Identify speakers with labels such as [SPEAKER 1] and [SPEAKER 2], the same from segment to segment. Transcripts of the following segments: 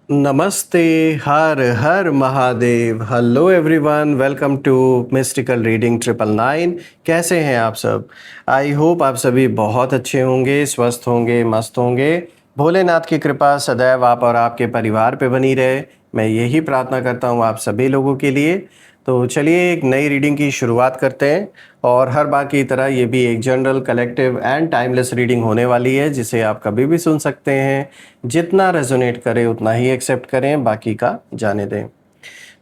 [SPEAKER 1] नमस्ते। Har Har Mahadev. Hello everyone, welcome to mystical reading 999। कैसे हैं आप सब? आई होप आप सभी बहुत अच्छे होंगे, स्वस्थ होंगे, मस्त होंगे। भोलेनाथ की कृपा सदैव आप और आपके परिवार पे बनी रहे, मैं यही प्रार्थना करता हूँ आप सभी लोगों के लिए। तो चलिए एक नई रीडिंग की शुरुआत करते हैं। और हर बार की तरह ये भी एक general, collective and timeless reading होने वाली है, जिसे आप कभी भी सुन सकते हैं। जितना रेजोनेट करे उतना ही एक्सेप्ट करें, बाकी का जाने दें।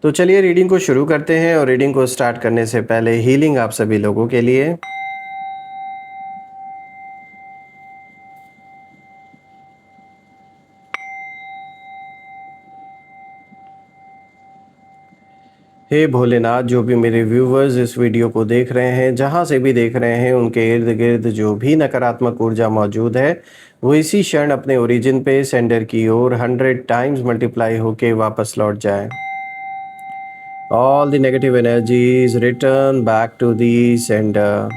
[SPEAKER 1] तो चलिए रीडिंग को शुरू करते हैं। और रीडिंग को स्टार्ट करने से पहले हीलिंग आप सभी लोगों के लिए। हे भोलेनाथ, जो भी मेरे व्यूवर्स इस वीडियो को देख रहे हैं, जहाँ से भी देख रहे हैं, उनके इर्द गिर्द जो भी नकारात्मक ऊर्जा मौजूद है, वो इसी क्षण अपने ओरिजिन पे सेंडर की ओर 100 टाइम्स मल्टीप्लाई होके वापस लौट जाए। All the negative energies return back to the sender.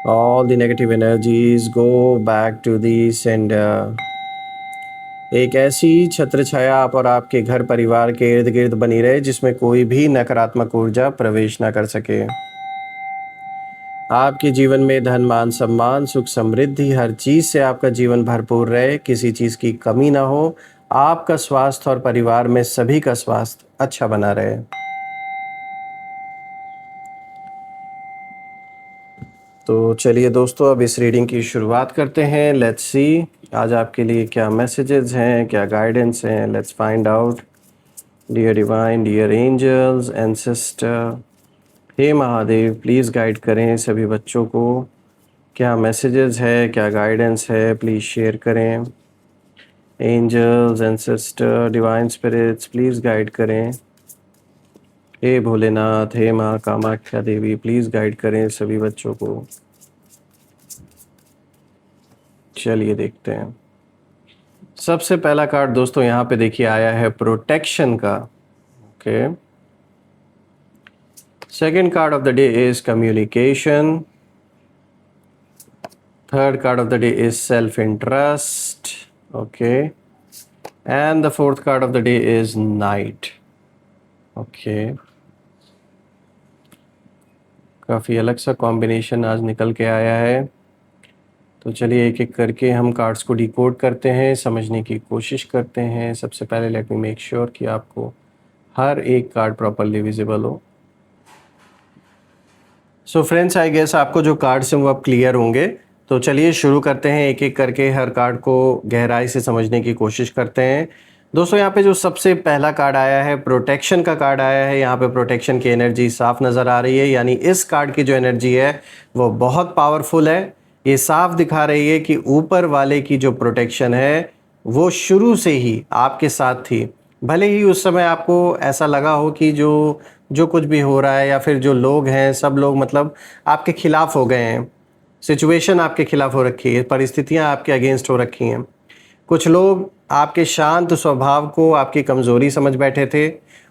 [SPEAKER 1] All the negative energies go back to the sender. एक ऐसी छत्र छाया आप और आपके घर परिवार के इर्द गिर्द बनी रहे, जिसमें कोई भी नकारात्मक ऊर्जा प्रवेश ना कर सके। आपके जीवन में धन, मान, सम्मान, सुख, समृद्धि, हर चीज से आपका जीवन भरपूर रहे, किसी चीज की कमी ना हो। आपका स्वास्थ्य और परिवार में सभी का स्वास्थ्य अच्छा बना रहे। तो चलिए दोस्तों, अब इस रीडिंग की शुरुआत करते हैं। लेट्स सी आज आपके लिए क्या मैसेजेस हैं, क्या गाइडेंस हैं। Let's find out. Dear divine, dear angels, ancestor, हे महादेव, प्लीज़ गाइड करें सभी बच्चों को। क्या मैसेजेस है, क्या गाइडेंस है, प्लीज़ शेयर करें। Angels, ancestor, divine spirits, please guide करें। हे भोलेनाथ, हे माँ कामाख्या देवी, प्लीज़ गाइड करें सभी बच्चों को। चलिए देखते हैं। सबसे पहला कार्ड दोस्तों यहाँ पे देखिए आया है प्रोटेक्शन का। Okay. Second card of the day is communication. Third card of the day is self interest. Okay. And the fourth card of the day is night. Okay. काफ़ी अलग सा कॉम्बिनेशन आज निकल के आया है। तो चलिए एक एक करके हम कार्ड्स को डिकोड करते हैं, समझने की कोशिश करते हैं। सबसे पहले लेट मी मेक श्योर कि आपको हर एक कार्ड प्रॉपरली विजिबल हो। सो फ्रेंड्स, आई गेस आपको जो कार्ड्स हैं वो अब क्लियर होंगे। तो चलिए शुरू करते हैं, एक एक करके हर कार्ड को गहराई से समझने की कोशिश करते हैं। दोस्तों यहाँ पे जो सबसे पहला कार्ड आया है, प्रोटेक्शन का कार्ड आया है। यहाँ पे प्रोटेक्शन की एनर्जी साफ नज़र आ रही है, यानी इस कार्ड की जो एनर्जी है वो बहुत पावरफुल है। ये साफ दिखा रही है कि ऊपर वाले की जो प्रोटेक्शन है वो शुरू से ही आपके साथ थी। भले ही उस समय आपको ऐसा लगा हो कि जो जो कुछ भी हो रहा है, या फिर जो लोग हैं सब लोग मतलब आपके खिलाफ हो गए हैं, सिचुएशन आपके खिलाफ हो रखी है, परिस्थितियां आपके अगेंस्ट हो रखी हैं। कुछ लोग आपके शांत स्वभाव को आपकी कमज़ोरी समझ बैठे थे।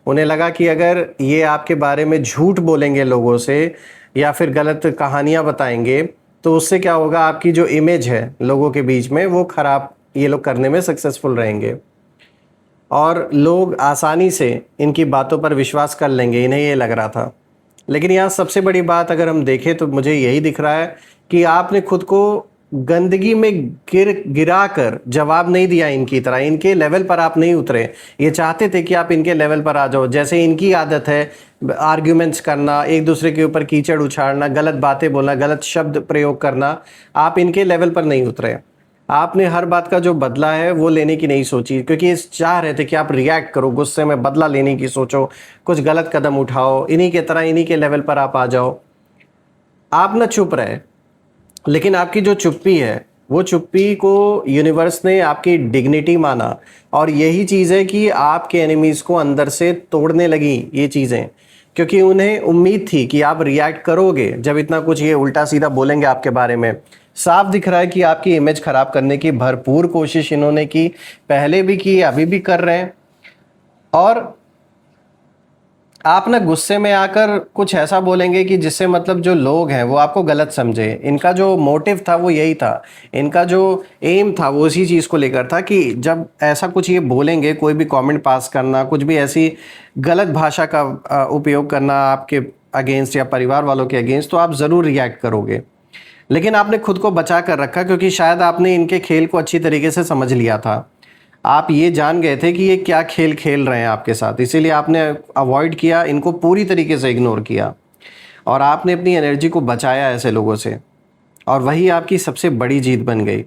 [SPEAKER 1] उन्हें लगा कि अगर ये आपके बारे में झूठ बोलेंगे लोगों से, या फिर गलत कहानियां बताएंगे, तो उससे क्या होगा, आपकी जो इमेज है लोगों के बीच में वो ख़राब ये लोग करने में सक्सेसफुल रहेंगे। और लोग आसानी से इनकी बातों पर विश्वास कर लेंगे, इन्हें ये लग रहा था। लेकिन यहाँ सबसे बड़ी बात अगर हम देखें तो मुझे यही दिख रहा है कि आपने खुद को गंदगी में गिरा कर जवाब नहीं दिया इनकी तरह। इनके लेवल पर आप नहीं उतरे। ये चाहते थे कि आप इनके लेवल पर आ जाओ। जैसे इनकी आदत है आर्ग्यूमेंट्स करना, एक दूसरे के ऊपर कीचड़ उछाड़ना, गलत बातें बोलना, गलत शब्द प्रयोग करना, आप इनके लेवल पर नहीं उतरे। आपने हर बात का जो बदला है वो लेने की नहीं सोची, क्योंकि इस चाह रहे थे कि आप रिएक्ट करो, गुस्से में बदला लेने की सोचो, कुछ गलत कदम उठाओ, इन्हीं के तरह इन्हीं के लेवल पर आप आ जाओ। आप ना चुप रहे, लेकिन आपकी जो चुप्पी है वो चुप्पी को यूनिवर्स ने आपकी डिग्निटी माना। और यही चीज़ है कि आपके एनिमीज़ को अंदर से तोड़ने लगी ये चीज़ें, क्योंकि उन्हें उम्मीद थी कि आप रिएक्ट करोगे जब इतना कुछ ये उल्टा सीधा बोलेंगे आपके बारे में। साफ दिख रहा है कि आपकी इमेज खराब करने की भरपूर कोशिश इन्होंने की, पहले भी की, अभी भी कर रहे हैं। और आप ना गुस्से में आकर कुछ ऐसा बोलेंगे कि जिससे मतलब जो लोग हैं वो आपको गलत समझे। इनका जो मोटिव था वो यही था, इनका जो एम था वो इसी चीज़ को लेकर था कि जब ऐसा कुछ ये बोलेंगे, कोई भी कमेंट पास करना, कुछ भी ऐसी गलत भाषा का उपयोग करना आपके अगेंस्ट या परिवार वालों के अगेंस्ट, तो आप ज़रूर रिएक्ट करोगे। लेकिन आपने खुद को बचा कर रखा क्योंकि शायद आपने इनके खेल को अच्छी तरीके से समझ लिया था। आप ये जान गए थे कि ये क्या खेल खेल रहे हैं आपके साथ, इसीलिए आपने अवॉइड किया, इनको पूरी तरीके से इग्नोर किया और आपने अपनी एनर्जी को बचाया ऐसे लोगों से, और वही आपकी सबसे बड़ी जीत बन गई।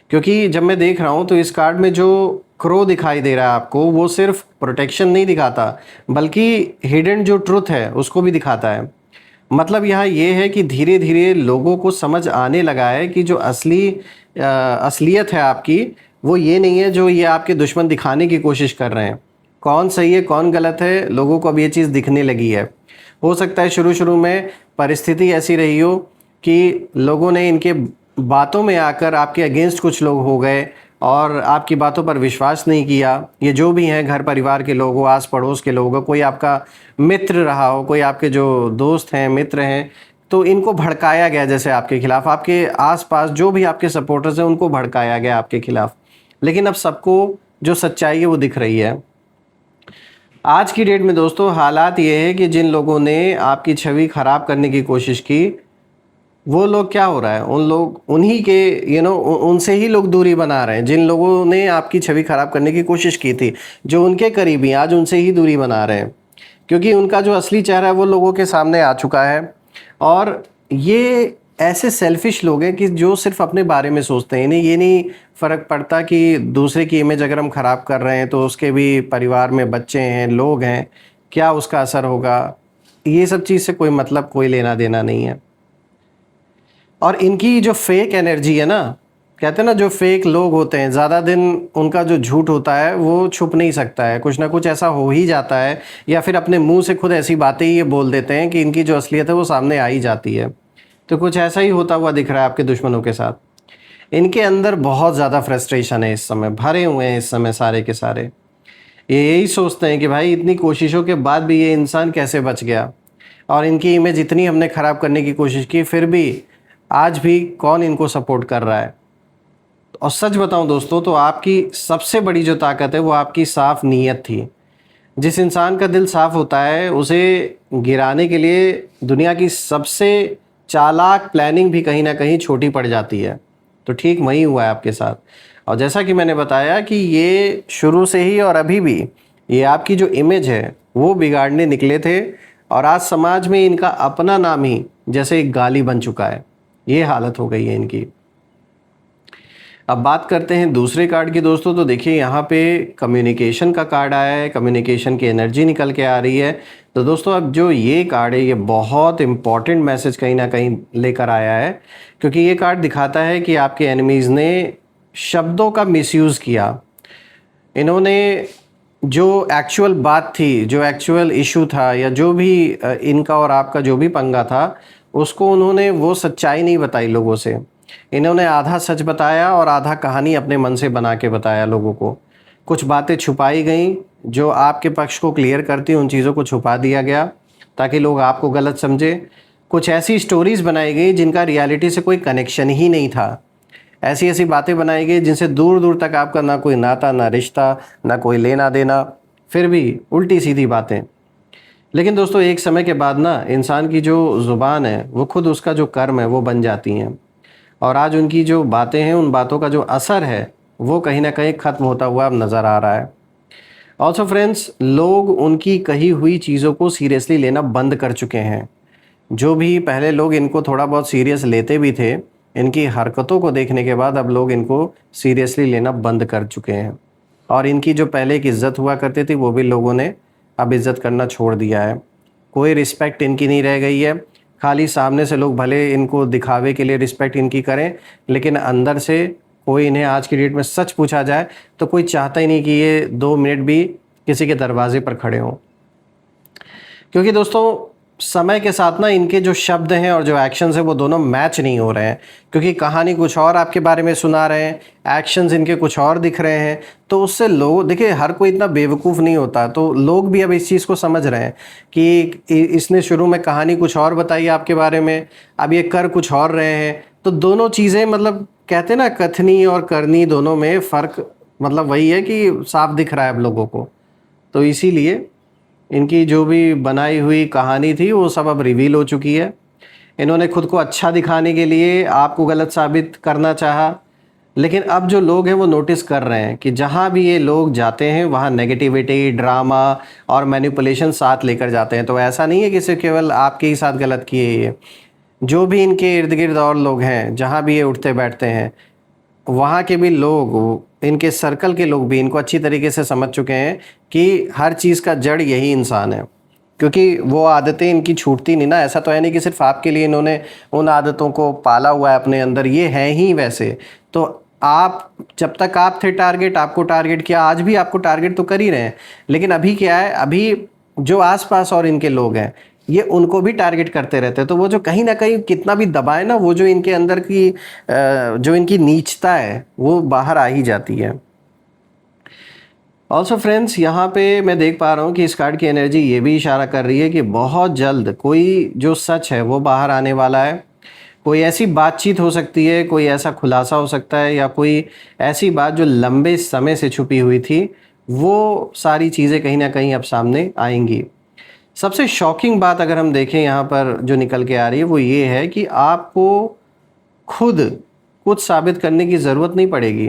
[SPEAKER 1] क्योंकि जब मैं देख रहा हूँ तो इस कार्ड में जो क्रो दिखाई दे रहा है आपको, वो सिर्फ प्रोटेक्शन नहीं दिखाता बल्कि हिडन जो ट्रुथ है उसको भी दिखाता है। मतलब यहाँ ये है कि धीरे धीरे लोगों को समझ आने लगा है कि जो असलियत है आपकी, वो ये नहीं है जो ये आपके दुश्मन दिखाने की कोशिश कर रहे हैं। कौन सही है कौन गलत है, लोगों को अब ये चीज़ दिखने लगी है। हो सकता है शुरू शुरू में परिस्थिति ऐसी रही हो कि लोगों ने इनके बातों में आकर आपके अगेंस्ट कुछ लोग हो गए और आपकी बातों पर विश्वास नहीं किया। ये जो भी हैं, घर परिवार के लोग हो, आस पड़ोस के लोग हो, कोई आपका मित्र रहा हो, कोई आपके जो दोस्त हैं, मित्र हैं, तो इनको भड़काया गया जैसे आपके खिलाफ, आपके आसपास जो भी आपके सपोर्टर्स हैं उनको भड़काया गया आपके खिलाफ। लेकिन अब सबको जो सच्चाई है वो दिख रही है। आज की डेट में दोस्तों हालात ये है कि जिन लोगों ने आपकी छवि खराब करने की कोशिश की, वो लोग क्या हो रहा है, उन लोग उन्हीं के उनसे ही लोग दूरी बना रहे हैं। जिन लोगों ने आपकी छवि खराब करने की कोशिश की थी, जो उनके करीबी, आज उनसे ही दूरी बना रहे हैं क्योंकि उनका जो असली चेहरा है वो लोगों के सामने आ चुका है। और ये ऐसे सेल्फिश लोग हैं कि जो सिर्फ अपने बारे में सोचते हैं, इन्हें ये नहीं फ़र्क पड़ता कि दूसरे की इमेज अगर हम ख़राब कर रहे हैं तो उसके भी परिवार में बच्चे हैं, लोग हैं, क्या उसका असर होगा। ये सब चीज़ से कोई मतलब, कोई लेना देना नहीं है। और इनकी जो फेक एनर्जी है ना, कहते हैं ना, जो फेक लोग होते हैं ज़्यादा दिन उनका जो झूठ होता है वो छुप नहीं सकता है, कुछ ना कुछ ऐसा हो ही जाता है, या फिर अपने मुंह से खुद ऐसी बातें ही ये बोल देते हैं कि इनकी जो असलियत है वो सामने आ ही जाती है। तो कुछ ऐसा ही होता हुआ दिख रहा है आपके दुश्मनों के साथ। इनके अंदर बहुत ज़्यादा फ्रस्ट्रेशन है, इस समय भरे हुए हैं, इस समय सारे के सारे ये यही सोचते हैं कि भाई इतनी कोशिशों के बाद भी ये इंसान कैसे बच गया, और इनकी इमेज इतनी हमने ख़राब करने की कोशिश की, फिर भी आज भी कौन इनको सपोर्ट कर रहा है। और सच बताऊं दोस्तों तो आपकी सबसे बड़ी जो ताकत है वो आपकी साफ नीयत थी। जिस इंसान का दिल साफ होता है उसे गिराने के लिए दुनिया की सबसे चालाक प्लानिंग भी कहीं ना कहीं छोटी पड़ जाती है। तो ठीक वही हुआ है आपके साथ। और जैसा कि मैंने बताया कि ये शुरू से ही और अभी भी ये आपकी जो इमेज है वो बिगाड़ने निकले थे, और आज समाज में इनका अपना नाम ही जैसे एक गाली बन चुका है। ये हालत हो गई है इनकी। अब बात करते हैं दूसरे कार्ड की दोस्तों। तो देखिए यहाँ पे कम्युनिकेशन का कार्ड आया है, कम्युनिकेशन की एनर्जी निकल के आ रही है। तो दोस्तों अब जो ये कार्ड है ये बहुत इम्पॉर्टेंट मैसेज कहीं ना कहीं लेकर आया है, क्योंकि ये कार्ड दिखाता है कि आपके एनिमीज़ ने शब्दों का मिसयूज़ किया। इन्होंने जो एक्चुअल बात थी, जो एक्चुअल इशू था, या जो भी इनका और आपका जो भी पंगा था, उसको उन्होंने वो सच्चाई नहीं बताई लोगों से। इन्होंने आधा सच बताया और आधा कहानी अपने मन से बना के बताया लोगों को। कुछ बातें छुपाई गई जो आपके पक्ष को क्लियर करती, उन चीज़ों को छुपा दिया गया ताकि लोग आपको गलत समझे। कुछ ऐसी स्टोरीज़ बनाई गई जिनका रियलिटी से कोई कनेक्शन ही नहीं था। ऐसी ऐसी बातें बनाई गई जिनसे दूर दूर तक आपका ना कोई नाता, ना रिश्ता, ना कोई लेना देना, फिर भी उल्टी सीधी बातें। लेकिन दोस्तों एक समय के बाद ना इंसान की जो ज़ुबान है वो खुद उसका जो कर्म है वो बन जाती हैं, और आज उनकी जो बातें हैं, उन बातों का जो असर है वो कहीं ना कहीं ख़त्म होता हुआ अब नज़र आ रहा है। ऑल्सो फ्रेंड्स, लोग उनकी कही हुई चीज़ों को सीरियसली लेना बंद कर चुके हैं। जो भी पहले लोग इनको थोड़ा बहुत सीरियस लेते भी थे, इनकी हरकतों को देखने के बाद अब लोग इनको सीरियसली लेना बंद कर चुके हैं, और इनकी जो पहले की इज़्ज़त हुआ करती थी वो भी लोगों ने अब इज़्ज़त करना छोड़ दिया है। कोई रिस्पेक्ट इनकी नहीं रह गई है। खाली सामने से लोग भले इनको दिखावे के लिए रिस्पेक्ट इनकी करें, लेकिन अंदर से कोई इन्हें, आज की डेट में सच पूछा जाए तो कोई चाहता ही नहीं कि ये 2 मिनट भी किसी के दरवाजे पर खड़े हों। क्योंकि दोस्तों समय के साथ ना इनके जो शब्द हैं और जो एक्शंस हैं वो दोनों मैच नहीं हो रहे हैं, क्योंकि कहानी कुछ और आपके बारे में सुना रहे हैं, एक्शंस इनके कुछ और दिख रहे हैं। तो उससे लोग, देखिए हर कोई इतना बेवकूफ़ नहीं होता, तो लोग भी अब इस चीज़ को समझ रहे हैं कि इसने शुरू में कहानी कुछ और बताई आपके बारे में, अब ये कर कुछ और रहे हैं। तो दोनों चीज़ें, मतलब कहते हैं ना, कथनी और करनी दोनों में फ़र्क मतलब वही है कि साफ दिख रहा है अब लोगों को। तो इसीलिए इनकी जो भी बनाई हुई कहानी थी वो सब अब रिवील हो चुकी है। इन्होंने खुद को अच्छा दिखाने के लिए आपको गलत साबित करना चाहा, लेकिन अब जो लोग हैं वो नोटिस कर रहे हैं कि जहाँ भी ये लोग जाते हैं वहाँ नेगेटिविटी, ड्रामा और मैनिपुलेशन साथ लेकर जाते हैं। तो ऐसा नहीं है कि सिर्फ केवल आपके ही साथ गलत किए ये, जो भी इनके इर्द गिर्द और लोग हैं, जहाँ भी ये उठते बैठते हैं, वहाँ के भी लोग, इनके सर्कल के लोग भी इनको अच्छी तरीके से समझ चुके हैं कि हर चीज़ का जड़ यही इंसान है। क्योंकि वो आदतें इनकी छूटती नहीं ना, ऐसा तो है नहीं कि सिर्फ आपके लिए इन्होंने उन आदतों को पाला हुआ है अपने अंदर, ये हैं ही वैसे। तो आप, जब तक आप थे टारगेट, आपको टारगेट किया, आज भी आपको टारगेट तो कर ही रहे हैं, लेकिन अभी क्या है, अभी जो आसपास और इनके लोग हैं ये उनको भी टारगेट करते रहते हैं। तो वो जो कहीं ना कहीं कितना भी दबाए ना, वो जो इनके अंदर की जो इनकी नीचता है वो बाहर आ ही जाती है। ऑल्सो फ्रेंड्स, यहाँ पे मैं देख पा रहा हूँ कि इस कार्ड की एनर्जी ये भी इशारा कर रही है कि बहुत जल्द कोई जो सच है वो बाहर आने वाला है। कोई ऐसी बातचीत हो सकती है, कोई ऐसा खुलासा हो सकता है, या कोई ऐसी बात जो लंबे समय से छुपी हुई थी, वो सारी चीज़ें कहीं ना कहीं अब सामने आएंगी। सबसे शॉकिंग बात अगर हम देखें यहाँ पर जो निकल के आ रही है वो ये है कि आपको खुद कुछ साबित करने की ज़रूरत नहीं पड़ेगी,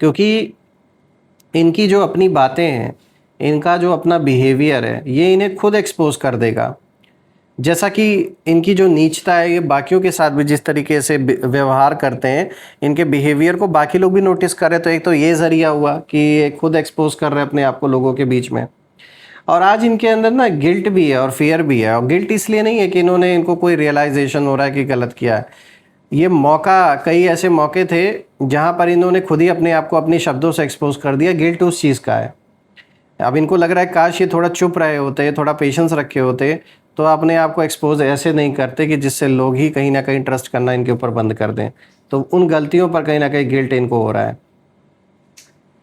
[SPEAKER 1] क्योंकि इनकी जो अपनी बातें हैं, इनका जो अपना बिहेवियर है, ये इन्हें खुद एक्सपोज कर देगा। जैसा कि इनकी जो नीचता है, ये बाकियों के साथ भी जिस तरीके से व्यवहार करते हैं, इनके बिहेवियर को बाकी लोग भी नोटिस कर रहे हैं। तो एक तो ये ज़रिया हुआ कि ये खुद एक्सपोज कर रहे हैं अपने आप को लोगों के बीच में। और आज इनके अंदर ना गिल्ट भी है और फियर भी है। और गिल्ट इसलिए नहीं है कि इनको कोई रियलाइजेशन हो रहा है कि गलत किया है। ये मौका, कई ऐसे मौके थे जहाँ पर इन्होंने खुद ही अपने आप को अपने शब्दों से एक्सपोज कर दिया। गिल्ट उस चीज़ का है। अब इनको लग रहा है काश ये थोड़ा चुप रहे होते, थोड़ा पेशेंस रखे होते, तो अपने आप को एक्सपोज ऐसे नहीं करते कि जिससे लोग ही कहीं ना कहीं ट्रस्ट करना इनके ऊपर बंद कर दें। तो उन गलतियों पर कहीं ना कहीं गिल्ट इनको हो रहा है।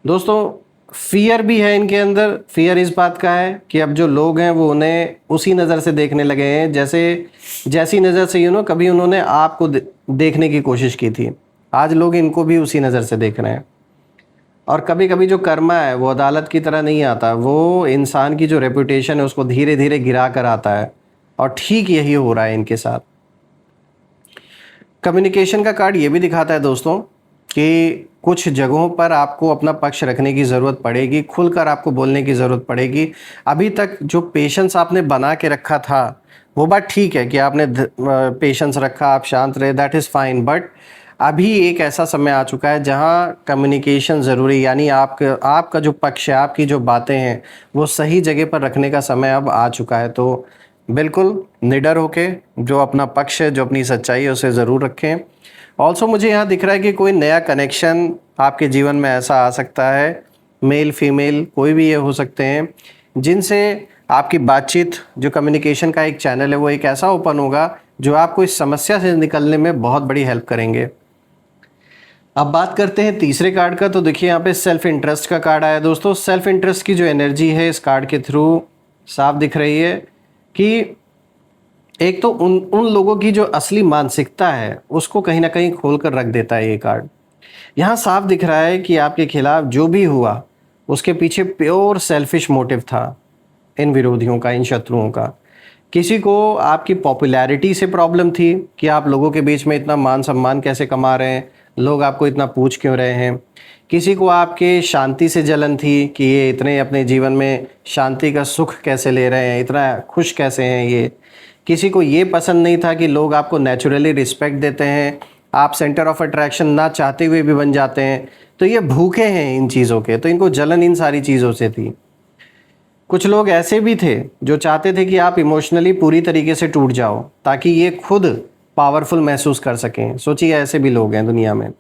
[SPEAKER 1] दोस्तों, फियर भी है इनके अंदर। फियर इस बात का है कि अब जो लोग हैं वो उन्हें उसी नज़र से देखने लगे हैं जैसी नज़र से कभी उन्होंने आपको देखने की कोशिश की थी, आज लोग इनको भी उसी नज़र से देख रहे हैं। और कभी कभी जो कर्मा है वो अदालत की तरह नहीं आता, वो इंसान की जो रेपुटेशन है उसको धीरे धीरे गिरा कर आता है। और ठीक यही हो रहा है इनके साथ। कम्युनिकेशन का कार्ड ये भी दिखाता है दोस्तों कि कुछ जगहों पर आपको अपना पक्ष रखने की ज़रूरत पड़ेगी, खुलकर आपको बोलने की ज़रूरत पड़ेगी। अभी तक जो पेशेंस आपने बना के रखा था वो बात ठीक है कि आपने पेशेंस रखा, आप शांत रहे, दैट इज़ फाइन। बट अभी एक ऐसा समय आ चुका है जहां कम्युनिकेशन ज़रूरी, यानी आपका जो पक्ष है, आपकी जो बातें हैं, वो सही जगह पर रखने का समय अब आ चुका है। तो बिल्कुल निडर होके जो अपना पक्ष है, जो अपनी सच्चाई है, उसे ज़रूर रखें। ऑल्सो मुझे यहाँ दिख रहा है कि कोई नया कनेक्शन आपके जीवन में ऐसा आ सकता है, मेल फीमेल कोई भी ये हो सकते हैं, जिनसे आपकी बातचीत, जो कम्युनिकेशन का एक चैनल है, वो एक ऐसा ओपन होगा जो आपको इस समस्या से निकलने में बहुत बड़ी हेल्प करेंगे। अब बात करते हैं तीसरे कार्ड का। तो देखिए यहाँ पे सेल्फ इंटरेस्ट का कार्ड आया दोस्तों। सेल्फ इंटरेस्ट की जो एनर्जी है इस कार्ड के थ्रू साफ दिख रही है कि एक तो उन लोगों की जो असली मानसिकता है उसको कहीं ना कहीं खोल कर रख देता है ये कार्ड। यहाँ साफ दिख रहा है कि आपके खिलाफ जो भी हुआ उसके पीछे प्योर सेल्फिश मोटिव था इन विरोधियों का, इन शत्रुओं का। किसी को आपकी पॉपुलैरिटी से प्रॉब्लम थी कि आप लोगों के बीच में इतना मान सम्मान कैसे कमा रहे हैं, लोग आपको इतना पूछ क्यों रहे हैं। किसी को आपके शांति से जलन थी कि ये इतने अपने जीवन में शांति का सुख कैसे ले रहे हैं, इतना खुश कैसे हैं ये। किसी को ये पसंद नहीं था कि लोग आपको नेचुरली रिस्पेक्ट देते हैं, आप सेंटर ऑफ अट्रैक्शन ना चाहते हुए भी बन जाते हैं। तो ये भूखे हैं इन चीज़ों के, तो इनको जलन इन सारी चीज़ों से थी। कुछ लोग ऐसे भी थे जो चाहते थे कि आप इमोशनली पूरी तरीके से टूट जाओ ताकि ये खुद पावरफुल महसूस कर सकें। सोचिए ऐसे भी लोग हैं दुनिया में।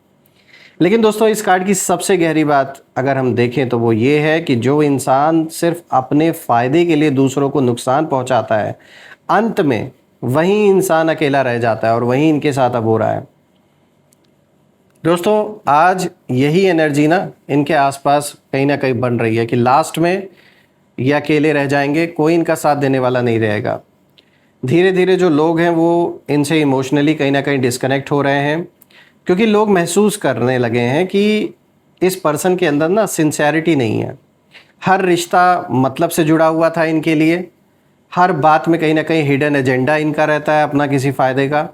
[SPEAKER 1] लेकिन दोस्तों, इस कार्ड की सबसे गहरी बात अगर हम देखें तो वो ये है कि जो इंसान सिर्फ अपने फ़ायदे के लिए दूसरों को नुकसान पहुंचाता है, अंत में वही इंसान अकेला रह जाता है और वही इनके साथ अब हो रहा है। दोस्तों आज यही एनर्जी ना इनके आसपास कहीं ना कहीं बन रही है कि लास्ट में ये अकेले रह जाएंगे, कोई इनका साथ देने वाला नहीं रहेगा। धीरे धीरे जो लोग हैं वो इनसे इमोशनली कहीं ना कहीं डिस्कनेक्ट हो रहे हैं, क्योंकि लोग महसूस करने लगे हैं कि इस पर्सन के अंदर ना सिंसेरिटी नहीं है। हर रिश्ता मतलब से जुड़ा हुआ था इनके लिए, हर बात में कहीं ना कहीं हिडन एजेंडा इनका रहता है अपना किसी फ़ायदे का।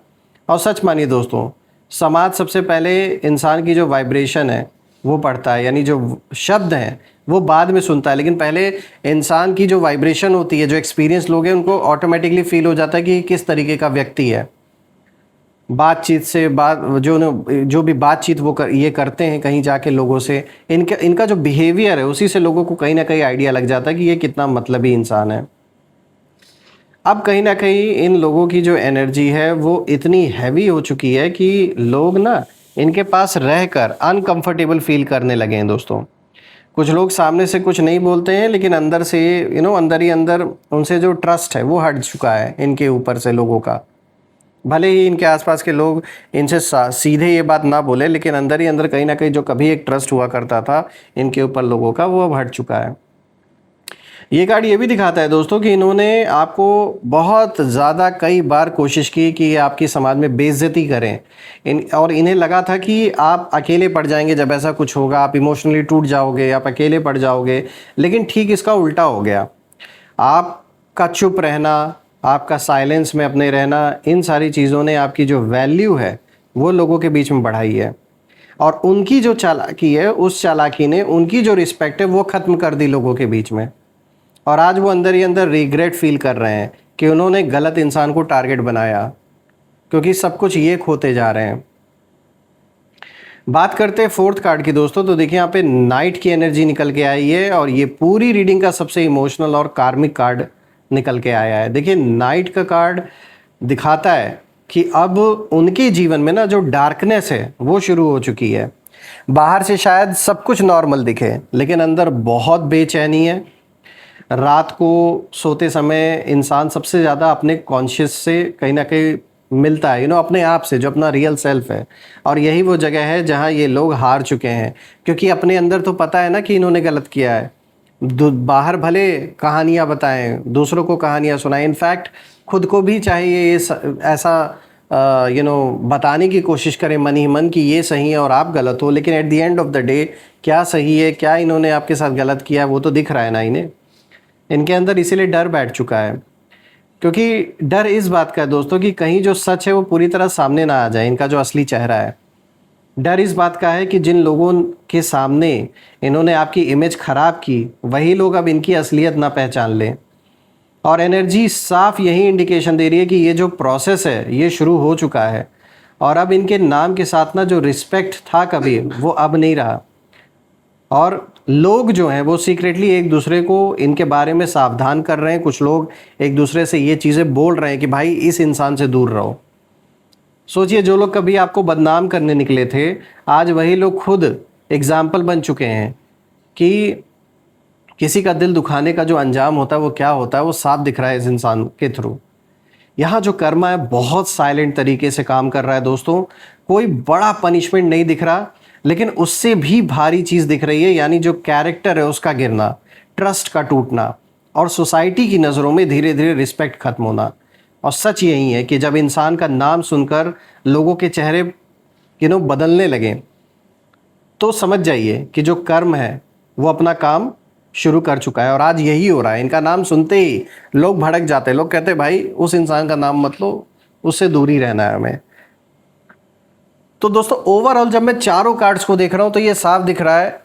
[SPEAKER 1] और सच मानिए दोस्तों, समाज सबसे पहले इंसान की जो वाइब्रेशन है वो पढ़ता है, यानी जो शब्द हैं वो बाद में सुनता है, लेकिन पहले इंसान की जो वाइब्रेशन होती है, जो एक्सपीरियंस लोग हैं उनको ऑटोमेटिकली फील हो जाता है कि किस तरीके का व्यक्ति है। बातचीत से जो भी बातचीत वो ये करते हैं कहीं जाके लोगों से, इनका जो बिहेवियर है उसी से लोगों को कहीं ना कहीं आइडिया लग जाता है कि ये कितना मतलबी इंसान है। अब कहीं ना कहीं इन लोगों की जो एनर्जी है वो इतनी हैवी हो चुकी है कि लोग ना इनके पास रहकर अनकंफर्टेबल फील करने लगे हैं दोस्तों। कुछ लोग सामने से कुछ नहीं बोलते हैं, लेकिन अंदर से अंदर ही अंदर उनसे जो ट्रस्ट है वो हट चुका है इनके ऊपर से लोगों का। भले ही इनके आसपास के लोग इनसे सीधे ये बात ना बोले, लेकिन अंदर ही अंदर कहीं ना कहीं जो कभी एक ट्रस्ट हुआ करता था इनके ऊपर लोगों का, वो अब हट चुका है। ये कार्ड ये भी दिखाता है दोस्तों कि इन्होंने आपको बहुत ज़्यादा कई बार कोशिश की कि ये आपकी समाज में बेइज्जती करें, और इन्हें लगा था कि आप अकेले पड़ जाएंगे जब ऐसा कुछ होगा, आप इमोशनली टूट जाओगे, आप अकेले पड़ जाओगे। लेकिन ठीक इसका उल्टा हो गया। आपका चुप रहना, आपका साइलेंस में अपने रहना, इन सारी चीज़ों ने आपकी जो वैल्यू है वो लोगों के बीच में बढ़ाई है, और उनकी जो चालाकी है उस चालाकी ने उनकी जो रिस्पेक्ट है वो ख़त्म कर दी लोगों के बीच में। और आज वो अंदर ही अंदर रिग्रेट फील कर रहे हैं कि उन्होंने गलत इंसान को टारगेट बनाया, क्योंकि सब कुछ ये खोते जा रहे हैं। बात करते हैं फोर्थ कार्ड की दोस्तों, तो देखिए यहाँ पे नाइट की एनर्जी निकल के आई है, और ये पूरी रीडिंग का सबसे इमोशनल और कार्मिक कार्ड निकल के आया है। देखिए नाइट का कार्ड दिखाता है कि अब उनके जीवन में ना जो डार्कनेस है वो शुरू हो चुकी है। बाहर से शायद सब कुछ नॉर्मल दिखे, लेकिन अंदर बहुत बेचैनी है। रात को सोते समय इंसान सबसे ज़्यादा अपने कॉन्शियस से कहीं ना कहीं मिलता है, अपने आप से, जो अपना रियल सेल्फ है। और यही वो जगह है जहाँ ये लोग हार चुके हैं, क्योंकि अपने अंदर तो पता है ना कि इन्होंने गलत किया है। बाहर भले कहानियाँ बताएं, दूसरों को कहानियाँ सुनाएं, इनफैक्ट खुद को भी चाहिए ये ऐसा बताने की कोशिश करें मन ही मन कि ये सही है और आप गलत हो, लेकिन at the end of the day क्या सही है, क्या इन्होंने आपके साथ गलत किया, वो तो दिख रहा है ना इन्हें। इनके अंदर इसीलिए डर बैठ चुका है, क्योंकि डर इस बात का है दोस्तों कि कहीं जो सच है वो पूरी तरह सामने ना आ जाए, इनका जो असली चेहरा है। डर इस बात का है कि जिन लोगों के सामने इन्होंने आपकी इमेज खराब की, वही लोग अब इनकी असलियत ना पहचान लें। और एनर्जी साफ यही इंडिकेशन दे रही है कि ये जो प्रोसेस है ये शुरू हो चुका है, और अब इनके नाम के साथ ना जो रिस्पेक्ट था कभी, वो अब नहीं रहा। और लोग जो हैं वो सीक्रेटली एक दूसरे को इनके बारे में सावधान कर रहे हैं। कुछ लोग एक दूसरे से ये चीज़ें बोल रहे हैं कि भाई इस इंसान से दूर रहो। सोचिए, जो लोग कभी आपको बदनाम करने निकले थे, आज वही लोग खुद एग्जाम्पल बन चुके हैं कि किसी का दिल दुखाने का जो अंजाम होता है वो क्या होता है, वो साफ दिख रहा है इस इंसान के थ्रू। यहाँ जो कर्मा है बहुत साइलेंट तरीके से काम कर रहा है दोस्तों। कोई बड़ा पनिशमेंट नहीं दिख रहा, लेकिन उससे भी भारी चीज़ दिख रही है, यानी जो कैरेक्टर है उसका गिरना, ट्रस्ट का टूटना, और सोसाइटी की नज़रों में धीरे धीरे रिस्पेक्ट खत्म होना। और सच यही है कि जब इंसान का नाम सुनकर लोगों के चेहरे बदलने लगे, तो समझ जाइए कि जो कर्म है वो अपना काम शुरू कर चुका है। और आज यही हो रहा है, इनका नाम सुनते ही लोग भड़क जाते हैं। लोग कहते हैं भाई उस इंसान का नाम मत लो, उससे दूर ही रहना है हमें। तो दोस्तों ओवरऑल जब मैं चारों कार्ड्स को देख रहा हूं तो ये साफ दिख रहा है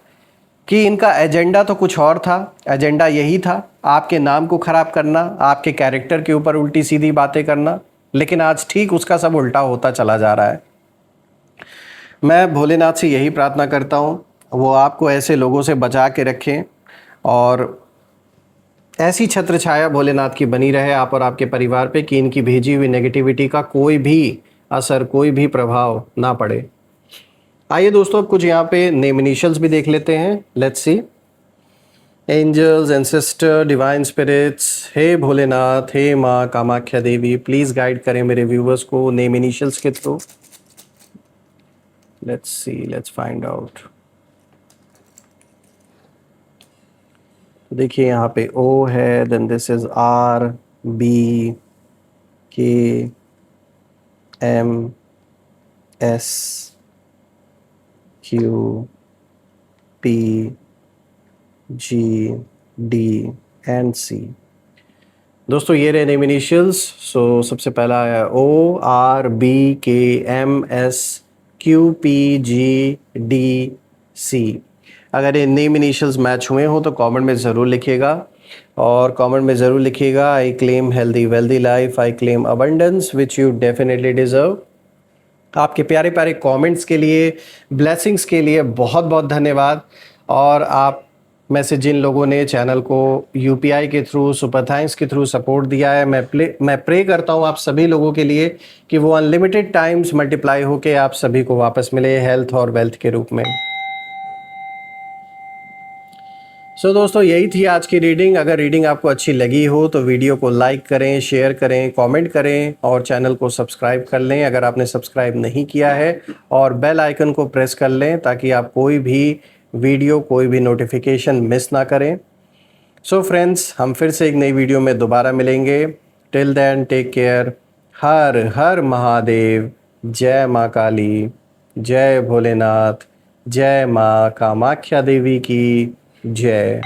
[SPEAKER 1] कि इनका एजेंडा तो कुछ और था। एजेंडा यही था आपके नाम को खराब करना, आपके कैरेक्टर के ऊपर उल्टी सीधी बातें करना, लेकिन आज ठीक उसका सब उल्टा होता चला जा रहा है। मैं भोलेनाथ से यही प्रार्थना करता हूँ वो आपको ऐसे लोगों से बचा के रखें, और ऐसी छत्र छाया भोलेनाथ की बनी रहे आप और आपके परिवार पे कि इनकी भेजी हुई नेगेटिविटी का कोई भी असर, कोई भी प्रभाव ना पड़े। आइए दोस्तों अब कुछ यहाँ पे नेम इनिशियल्स भी देख लेते हैं। Let's see. Angels, ancestor, divine spirits, हे भोलेनाथ, हे माँ कामाख्या देवी, प्लीज़ गाइड करें मेरे व्यूवर्स को नेम इनिशियल्स के through. Let's see, let's find out. देखिए यहाँ पे O है, then this is R, B, K, M, S, Q, P, G, D and C। दोस्तों ये रहे नेम इनिशियल्स। सो सबसे पहला है O, R, B, K, M, S, Q, P, G, D, C। अगर ये नेम इनिशियल्स मैच हुए हो तो कमेंट में ज़रूर लिखिएगा, और कमेंट में ज़रूर लिखिएगा I claim healthy wealthy life, I claim abundance which you definitely deserve. आपके प्यारे प्यारे कमेंट्स के लिए, ब्लेसिंग्स के लिए बहुत बहुत धन्यवाद। और आप में से जिन लोगों ने चैनल को यूपीआई के थ्रू, सुपर थैंक्स के थ्रू सपोर्ट दिया है, मैं प्रे करता हूँ आप सभी लोगों के लिए कि वो अनलिमिटेड टाइम्स मल्टीप्लाई होके आप सभी को वापस मिले हेल्थ और वेल्थ के रूप में। सो दोस्तों यही थी आज की रीडिंग। अगर रीडिंग आपको अच्छी लगी हो तो वीडियो को लाइक करें, शेयर करें, कमेंट करें और चैनल को सब्सक्राइब कर लें अगर आपने सब्सक्राइब नहीं किया है, और बेल आइकन को प्रेस कर लें ताकि आप कोई भी वीडियो, कोई भी नोटिफिकेशन मिस ना करें। सो फ्रेंड्स, हम फिर से एक नई वीडियो में दोबारा मिलेंगे। Till then take care. Har Har Mahadev. जय माँ काली, जय भोलेनाथ, जय माँ कामाख्या देवी की जय।